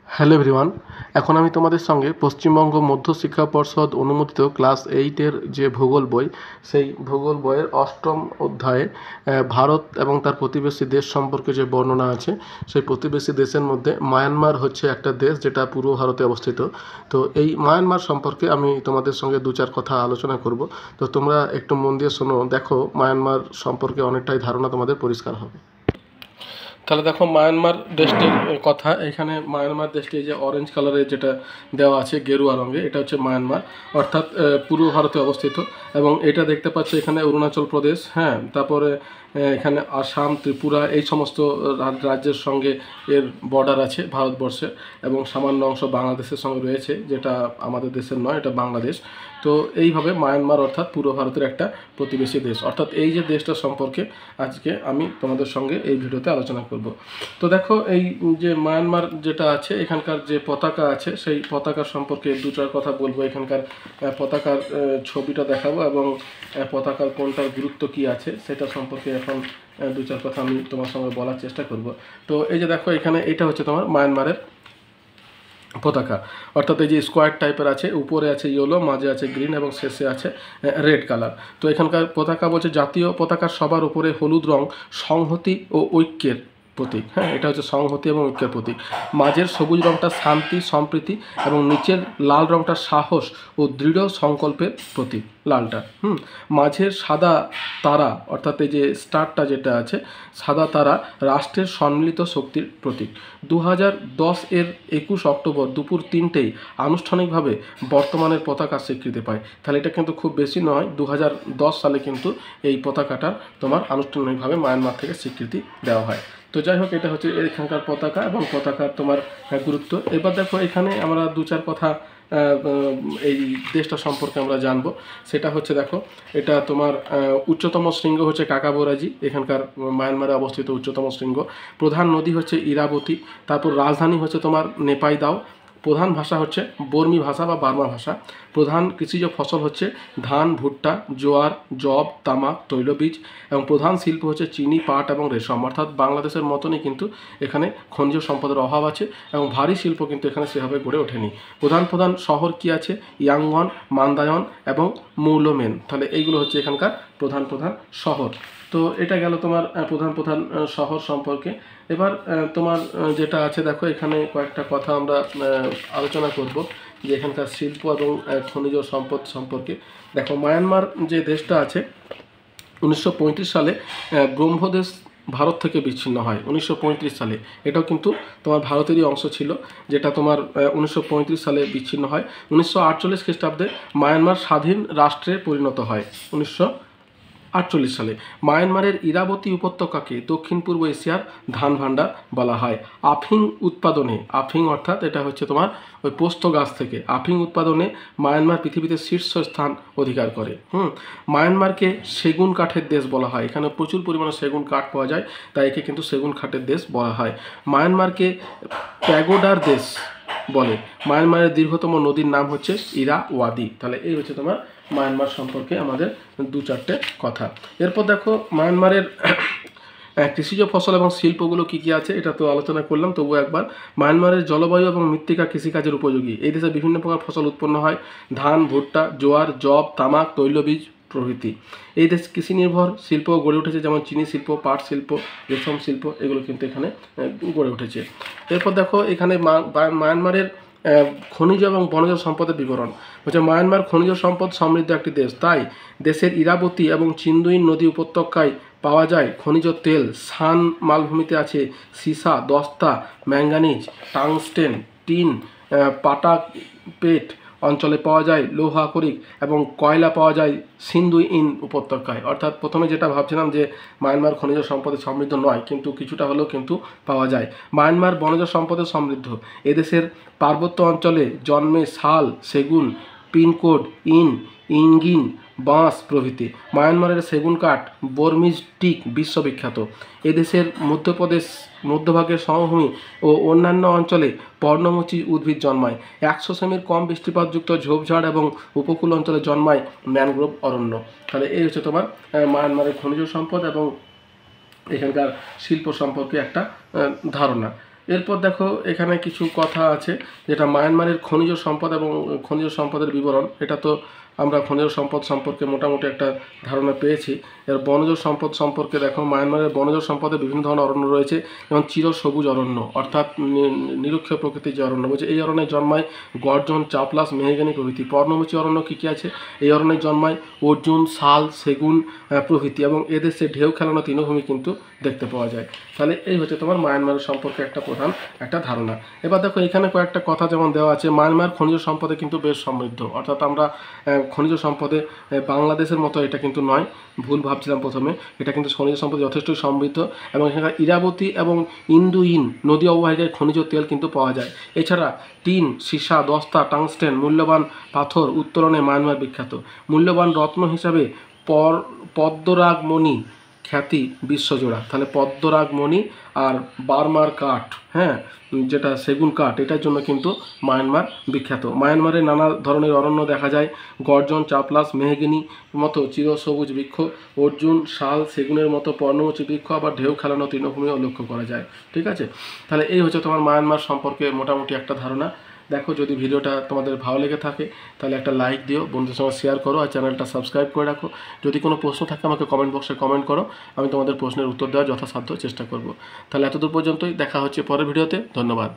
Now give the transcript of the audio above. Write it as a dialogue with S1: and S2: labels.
S1: Hello everyone, এখন আমি তোমাদের সঙ্গে পশ্চিমবঙ্গ মধ্য শিক্ষা পর্ষদ অনুমোদিত ক্লাস 8-এর যে ভূগোল বই, সেই ভূগোল বইয়ের 8ম অধ্যায়ে ভারত এবং তার প্রতিবেশী দেশ সম্পর্কে যে বর্ণনা আছে, সেই প্রতিবেশী দেশের মধ্যে মায়ানমার হচ্ছে একটা দেশ যেটা পূর্ব ভারতে অবস্থিত। তো এই মায়ানমার সম্পর্কে আমি তোমাদের সঙ্গে 2-4 কথা আলোচনা করব। তো তোমরা একটু মন দিয়ে শোনো, দেখো মায়ানমার সম্পর্কে অনেকটাই ধারণা তোমাদের পরিষ্কার হবে। তাহলে দেখো মায়ানমার দেশটির কথা, এখানে মায়ানমার দেশটি যে অরেঞ্জ কালারের যেটা দেওয়া আছে গেরুয়া রঙে, এটা হচ্ছে মায়ানমার, অর্থাৎ পূর্ব ভারতে অবস্থিত। এবং এটা দেখতে পাচ্ছ এখানে অরুণাচল প্রদেশ, হ্যাঁ, তারপরে এখানে আসাম, ত্রিপুরা, এই সমস্ত রাজ্যের সঙ্গে এর বর্ডার আছে ভারতবর্ষের। এবং সামান্য অংশ বাংলাদেশের সঙ্গে রয়েছে, যেটা আমাদের দেশের নয়, এটা বাংলাদেশ। তো এইভাবে মায়ানমার অর্থাৎ পূর্ব ভারতের একটা প্রতিবেশী দেশ। অর্থাৎ এই যে দেশটা সম্পর্কে আজকে আমি তোমাদের সঙ্গে এই ভিডিওতে আলোচনা করব। তো দেখো এই যে মায়ানমার যেটা আছে, এখানকার যে পতাকা আছে, সেই পতাকা সম্পর্কে 2-4 কথা বলবো। এখানকার পতাকার ছবিটা দেখাবো এবং পতাকার কোনটার গুরুত্ব কি আছে সেটা সম্পর্কে এখন 2-4 কথা আমি তোমার সঙ্গে বলার চেষ্টা করব। তো এই যে দেখো এখানে এটা হচ্ছে তোমার মায়ানমারের পতাকা, অর্থাৎ এই যে স্কোয়ার টাইপের আছে, উপরে আছে ইয়েলো, মাঝে আছে গ্রিন এবং শেষে আছে রেড কালার। তো এখানকার পতাকা বলছে জাতীয় পতাকার সবার উপরে হলুদ রং সংহতি ও ঐক্যের প্রতীক। হ্যাঁ, এটা হচ্ছে সংহতি এবং ঐক্যের প্রতীক। মাঝের সবুজ রংটা শান্তি সম্প্রীতি এবং নিচের লাল রংটা সাহস ও দৃঢ় সংকল্পের প্রতীক, লালটা। মাঝের সাদা তারা, অর্থাৎ এই যে স্টারটা যেটা আছে, সাদা তারা রাষ্ট্রের সম্মিলিত শক্তির প্রতীক। 2010-এর 21 অক্টোবর দুপুর 3টেই আনুষ্ঠানিকভাবে বর্তমানের পতাকা স্বীকৃতি পায়। তাহলে এটা কিন্তু খুব বেশি নয়, 2010 সালে কিন্তু এই পতাকাটা তোমার আনুষ্ঠানিকভাবে মায়ানমার থেকে স্বীকৃতি দেওয়া হয়। তো যাই হোক, এটা হচ্ছে এখানকার পতাকা এবং পতাকার তোমার গুরুত্ব। এবার দেখো এখানে আমরা 2-4 কথা এই দেশটা সম্পর্কে আমরা জানবো। সেটা হচ্ছে দেখো, এটা তোমার উচ্চতম শৃঙ্গ হচ্ছে কাকাবোরাজি, এখানকার মায়ানমারে অবস্থিত উচ্চতম শৃঙ্গ। প্রধান নদী হচ্ছে ইরাবতী। তারপর রাজধানী হচ্ছে তোমার নেপাইদাও। প্রধান ভাষা হচ্ছে বর্মী ভাষা বা বার্মা ভাষা। প্রধান কৃষিজ ফসল হচ্ছে ধান, ভুট্টা, জোয়ার, যব, তামাক, তৈলবীজ। এবং প্রধান শিল্প হচ্ছে চিনি, পাট এবং রেশম। অর্থাৎ বাংলাদেশের মতনই কিন্তু এখানে খনিজ সম্পদের অভাব আছে এবং ভারী শিল্প কিন্তু এখানে সেভাবে গড়ে ওঠেনি। প্রধান প্রধান শহর কি আছে? ইয়াঙ্গন, মান্দায়ন এবং মৌলমেন। তাহলে এইগুলো হচ্ছে এখানকার প্রধান প্রধান শহর। তো এটা গেল তোমার প্রধান প্রধান শহর সম্পর্কে। এবার তোমার যেটা আছে দেখো, এখানে কয়েকটা কথা আমরা আলোচনা করব যে এখানকার শিল্প এবং খনিজ সম্পদ সম্পর্কে। দেখো মায়ানমার যে দেশটা আছে, 1935 সালে ব্রহ্মদেশ ভারত থেকে বিচ্ছিন্ন হয় 1935 সালে। এটাও কিন্তু তোমার ভারতেরই অংশ ছিল, যেটা তোমার 1935 সালে বিচ্ছিন্ন হয়। 1948 খ্রিস্টাব্দে মায়ানমার স্বাধীন রাষ্ট্রে পরিণত হয় 1948 সালে। মায়ানমারের ইরাবতী উপত্যকাকে দক্ষিণ পূর্ব এশিয়ার ধান ভাণ্ডার বলা হয়। আফিং উৎপাদনে, আফিং অর্থাৎ এটা হচ্ছে তোমার ওই পোস্ত গাছ থেকে, আফিং উৎপাদনে মায়ানমার পৃথিবীতে শীর্ষ স্থান অধিকার করে। মায়ানমারকে সেগুন কাঠের দেশ বলা হয়, এখানে প্রচুর পরিমাণে সেগুন কাঠ পাওয়া যায়, তাই একে কিন্তু সেগুন কাঠের দেশ বলা হয়। মায়ানমারকে প্যাগোডার দেশ বলে। মায়ানমারের দীর্ঘতম নদীর নাম হচ্ছে ইরাওয়াদি। তাহলে এই হচ্ছে তোমার মায়ানমার সম্পর্কে আমাদের 2-4টে কথা। এরপর দেখো মায়ানমারের কৃষিজ ফসল এবং শিল্পগুলো কী কী আছে এটা তো আলোচনা করলাম, তবু একবার। মায়ানমারের জলবায়ু এবং মৃত্তিকা কৃষিকাজের উপযোগী। এই দেশে বিভিন্ন প্রকার ফসল উৎপন্ন হয়, ধান, ভুট্টা, জোয়ার, যব, তামাক, তৈলবীজ প্রভৃতি। এই দেশ কৃষি নির্ভর শিল্প গড়ে উঠেছে, যেমন চিনি শিল্প, পাট শিল্প, রেশম শিল্প, এগুলো কিন্তু এখানে গড়ে উঠেছে। এরপর দেখো এখানে মায়ানমারের খনিজ এবং বনজ সম্পদের বিবরণ হচ্ছে। মায়ানমার খনিজ সম্পদ সমৃদ্ধ একটি দেশ, তাই দেশের ইরাবতী এবং চিন্দুইন নদী উপত্যকায় পাওয়া যায় খনিজ তেল। সান মালভূমিতে আছে সীসা, দস্তা, ম্যাঙ্গানিজ, টাংস্টেন, টিন। পাটাপেট অঞ্চলে পাওয়া যায় লৌহ আকরিক এবং কয়লা পাওয়া যায় সিন্দুইন উপত্যকায়। অর্থাৎ প্রথমে যেটা ভাবছিলাম যে মায়ানমার খনিজ সম্পদে সমৃদ্ধ নয়, কিন্তু কিছুটা হলেও কিন্তু পাওয়া যায়। মায়ানমার বনজ সম্পদে সমৃদ্ধ। এদেশের পার্বত্য অঞ্চলে জন্মে শাল, সেগুন, পিনকোড, ইঙ্গিন, বাঁশ প্রভৃতি। মায়ানমারের সেগুন কাঠ বর্মিজ টিক বিশ্ববিখ্যাত। এদেশের মধ্যভাগের সমভূমি ও অন্যান্য অঞ্চলে পর্ণমোচী উদ্ভিদ জন্মায়। 100 সেমির কম বৃষ্টিপাতযুক্ত ঝোপঝাড় এবং উপকূল অঞ্চলে জন্মায় ম্যানগ্রোভ অরণ্য। তাহলে এই হচ্ছে তোমার মায়ানমারের খনিজ সম্পদ এবং এখানকার শিল্প সম্পর্কে একটা ধারণা। এরপর দেখো এখানে কিছু কথা আছে, যেটা মায়ানমারের খনিজ সম্পদ এবং খনিজ সম্পদের বিবরণ। এটা তো আমরা খনিজ সম্পদ সম্পর্কে মোটামুটি একটা ধারণা পেয়েছি। এর বনজ সম্পদ সম্পর্কে দেখো, মায়ানমারের বনজ সম্পদে বিভিন্ন ধরনের অরণ্য রয়েছে, যেমন চিরসবুজ অরণ্য, অর্থাৎ নিরক্ষীয় প্রকৃতির যে অরণ্য বলছে, এই অরণ্যে জন্মায় গর্জন, চাপলাস, মেহগনি প্রভৃতি। পর্ণমোচী অরণ্য কী কী আছে? এই অরণ্যে জন্মায় অর্জুন, শাল, সেগুন প্রভৃতি, এবং এদেশে ঢেউ খেলানো তৃণভূমি কিন্তু দেখতে পাওয়া যায়। তাহলে এই হচ্ছে তোমার মায়ানমারের সম্পর্কে একটা প্রধান একটা ধারণা। এবার দেখো এখানে কয়েকটা কথা যেমন দেওয়া আছে, মায়ানমার খনিজ সম্পদে কিন্তু বেশ সমৃদ্ধ, অর্থাৎ আমরা খনিজ সম্পদে বাংলাদেশের মতো এটা কিন্তু নয়, ভুল ভাবছিলাম প্রথমে, এটা কিন্তু খনিজ সম্পদে যথেষ্টই সমৃদ্ধ, এবং এখানকার ইরাবতী এবং ইন্দুইন নদী অববাহিকায় খনিজ তেল কিন্তু পাওয়া যায়। এছাড়া টিন, সীসা, দস্তা, টাংস্টেন, মূল্যবান পাথর উত্তোলনে মায়ানমার বিখ্যাত। মূল্যবান রত্ন হিসাবে পদ্মরাগমণি খ্যাতি বিশ্বজোড়া। তাহলে পদ্মরাগমণি আর বার্মার কাঠ, হ্যাঁ, যেটা সেগুন কাঠ, এটার জন্য কিন্তু মায়ানমার বিখ্যাত। মায়ানমারে নানা ধরনের অরণ্য দেখা যায়, গর্জন, চাপলাস, মেহগিনি মতো চিরসবুজ বৃক্ষ, অর্জুন, শাল, সেগুনের মতো পর্ণমোচী বৃক্ষ, আবার ঢেউ খেলানো তৃণভূমিও লক্ষ্য করা যায়। ঠিক আছে, তাহলে এই হচ্ছে তোমার মায়ানমার সম্পর্কে মোটামুটি একটা ধারণা। দেখো যদি ভিডিওটা তোমাদের ভালো লেগে থাকে তাহলে একটা লাইক দিও, বন্ধুদের সঙ্গে শেয়ার করো, আর চ্যানেলটা সাবস্ক্রাইব করে রাখো। যদি কোনো প্রশ্ন থাকে আমাকে কমেন্ট বক্সে কমেন্ট করো, আমি তোমাদের প্রশ্নের উত্তর দেওয়ার যথাসাধ্য চেষ্টা করব। তাহলে এতদূর পর্যন্তই, দেখা হচ্ছে পরের ভিডিওতে। ধন্যবাদ।